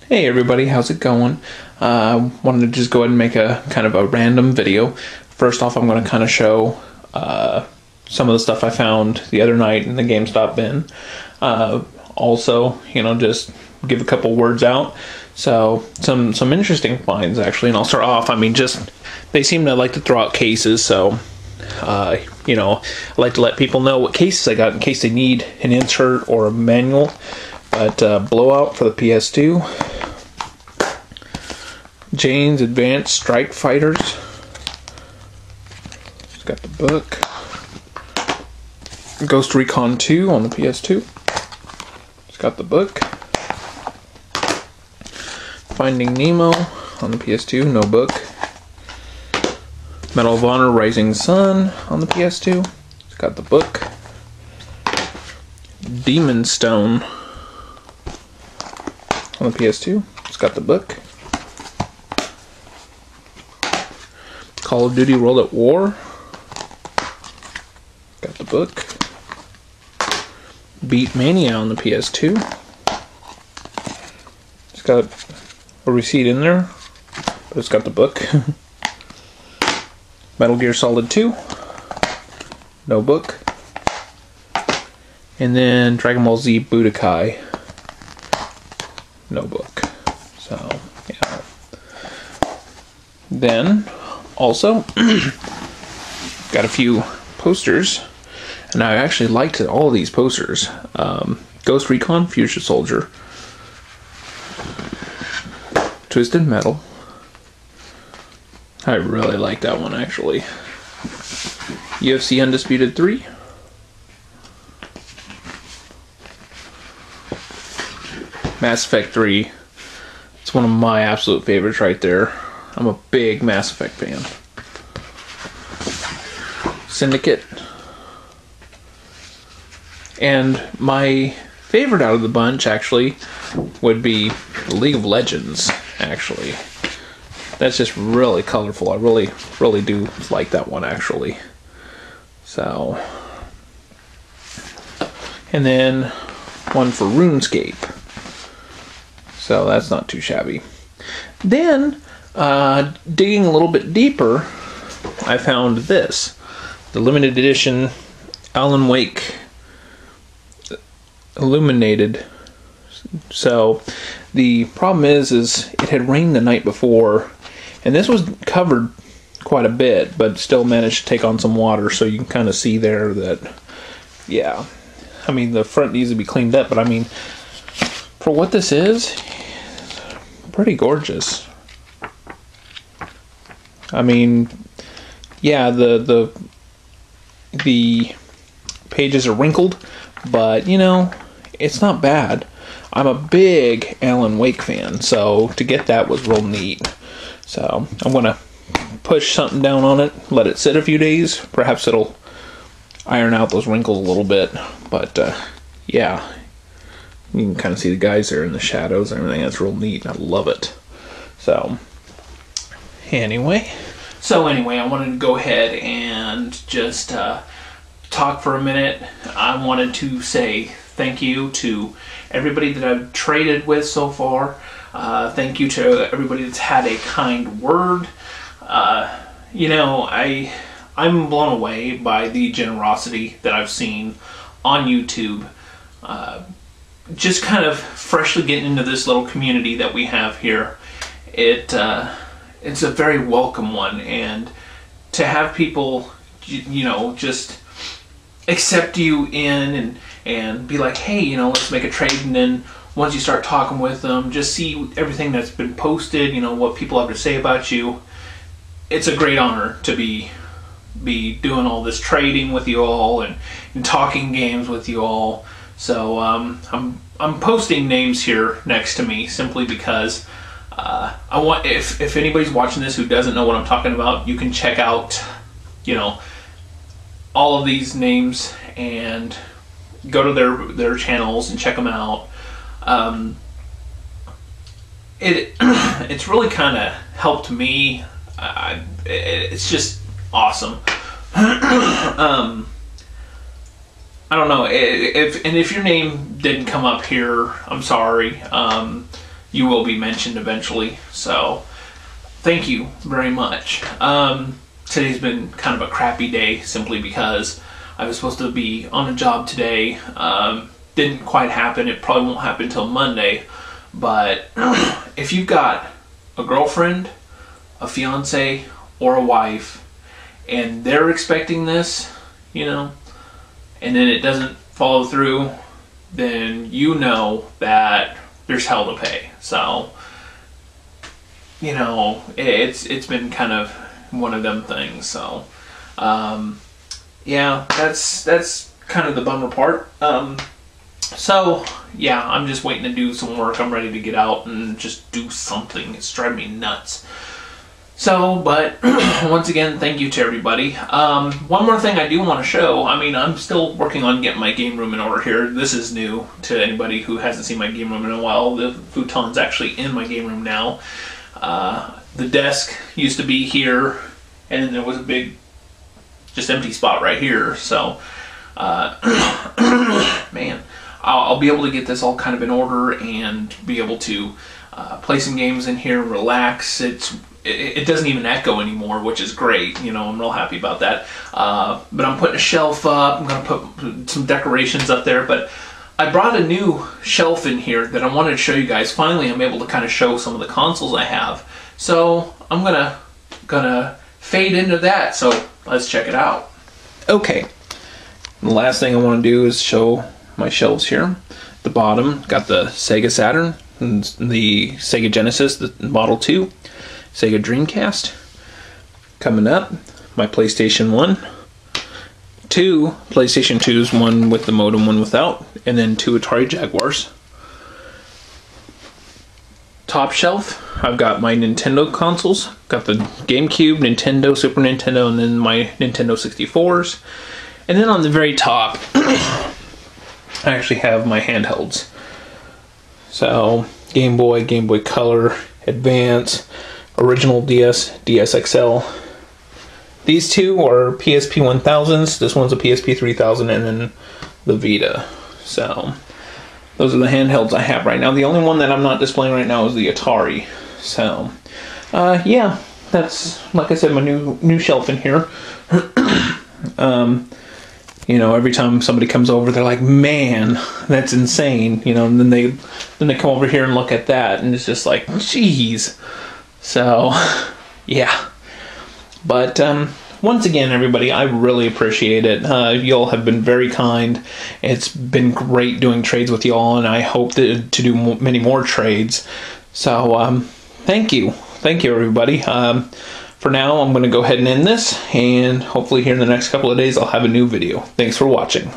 Hey everybody, how's it going? Wanted to just go ahead and make a kind of a random video. First off, I'm going to kind of show some of the stuff I found the other night in the GameStop bin. Also, just give a couple words out. So, some interesting finds actually, and I'll start off, they seem to like to throw out cases, so, I like to let people know what cases I got in case they need an insert or a manual. But Blowout for the PS2. Jane's Advanced Strike Fighters. It's got the book. Ghost Recon 2 on the PS2. It's got the book. Finding Nemo on the PS2, no book. Medal of Honor Rising Sun on the PS2. It's got the book. Demon Stone on the PS2. It's got the book. Call of Duty World at War. Got the book. Beat Mania on the PS2. It's got a receipt in there, but it's got the book. Metal Gear Solid 2. No book. And then Dragon Ball Z Budokai. No book. So, yeah. Then, also, got a few posters, and I actually liked all of these posters. Ghost Recon Future Soldier, Twisted Metal. I really like that one actually. UFC Undisputed 3. Mass Effect 3. It's one of my absolute favorites right there. I'm a big Mass Effect fan. Syndicate. And my favorite out of the bunch, actually, would be League of Legends, actually. That's just really colorful. I really do like that one, actually. So. And then one for RuneScape. So that's not too shabby. Then, digging a little bit deeper, I found this. The limited edition Alan Wake Illuminated. So, the problem is it had rained the night before, and this was covered quite a bit, but still managed to take on some water, so you can kind of see there that, yeah. The front needs to be cleaned up, but for what this is, pretty gorgeous. Yeah, the pages are wrinkled, but it's not bad. I'm a big Alan Wake fan, so to get that was real neat. So I'm gonna push something down on it, let it sit a few days. Perhaps it'll iron out those wrinkles a little bit, but yeah. You can kind of see the guys there in the shadows and everything. That's real neat. I love it. So, anyway, I wanted to go ahead and just talk for a minute. I wanted to say thank you to everybody that I've traded with so far. Thank you to everybody that's had a kind word. I'm blown away by the generosity that I've seen on YouTube. Just kind of freshly getting into this little community that we have here. It's a very welcome one, and to have people, just accept you in and be like, hey, let's make a trade, and then once you start talking with them, just see everything that's been posted, what people have to say about you. It's a great honor to be doing all this trading with you all and talking games with you all. So I'm posting names here next to me simply because I want, if anybody's watching this who doesn't know what I'm talking about, you can check out all of these names and go to their channels and check them out. It's really kind of helped me. It's just awesome. I don't know if your name didn't come up here, I'm sorry. you will be mentioned eventually. So thank you very much. Today's been kind of a crappy day simply because I was supposed to be on a job today. Didn't quite happen. It probably won't happen until Monday. But if you've got a girlfriend, a fiance, or a wife, and they're expecting this, you know, and then it doesn't follow through, then you know that there's hell to pay. So, you know, it's been kind of one of them things. So, yeah, that's kind of the bummer part. So, yeah, I'm just waiting to do some work. I'm ready to get out and just do something. It's driving me nuts. So, but once again, thank you to everybody. One more thing I do want to show. I mean, I'm still working on getting my game room in order here. This is new to anybody who hasn't seen my game room in a while. The futon's actually in my game room now. The desk used to be here, and then there was a big, just empty spot right here. So, man, I'll be able to get this all kind of in order and be able to play some games in here, relax. It doesn't even echo anymore, which is great. You know, I'm real happy about that. But I'm putting a shelf up. I'm going to put some decorations up there. But I brought a new shelf in here that I wanted to show you guys. Finally, I'm able to kind of show some of the consoles I have. So I'm gonna fade into that. So let's check it out. Okay. The last thing I want to do is show my shelves here. At the bottom, got the Sega Saturn, and the Sega Genesis, the Model 2, Sega Dreamcast. Coming up, my PlayStation 1, 2 PlayStation 2s, one with the modem, one without, and then 2 Atari Jaguars. Top shelf, I've got my Nintendo consoles. Got the GameCube, Nintendo, Super Nintendo, and then my Nintendo 64s. And then on the very top, I actually have my handhelds. So, Game Boy, Game Boy Color, Advance, original DS, DS XL. These two are PSP 1000s. This one's a PSP 3000, and then the Vita. So, those are the handhelds I have right now. The only one that I'm not displaying right now is the Atari. So, yeah, that's, like I said, my new shelf in here. You know, every time somebody comes over, they're like, "Man, that's insane." You know, and then they come over here and look at that, and it's just like, "Jeez." So, yeah. But once again, everybody, I really appreciate it. Y'all have been very kind. It's been great doing trades with y'all, and I hope to do many more trades. So, thank you. Thank you, everybody. For now, I'm going to go ahead and end this, and hopefully here in the next couple of days, I'll have a new video. Thanks for watching.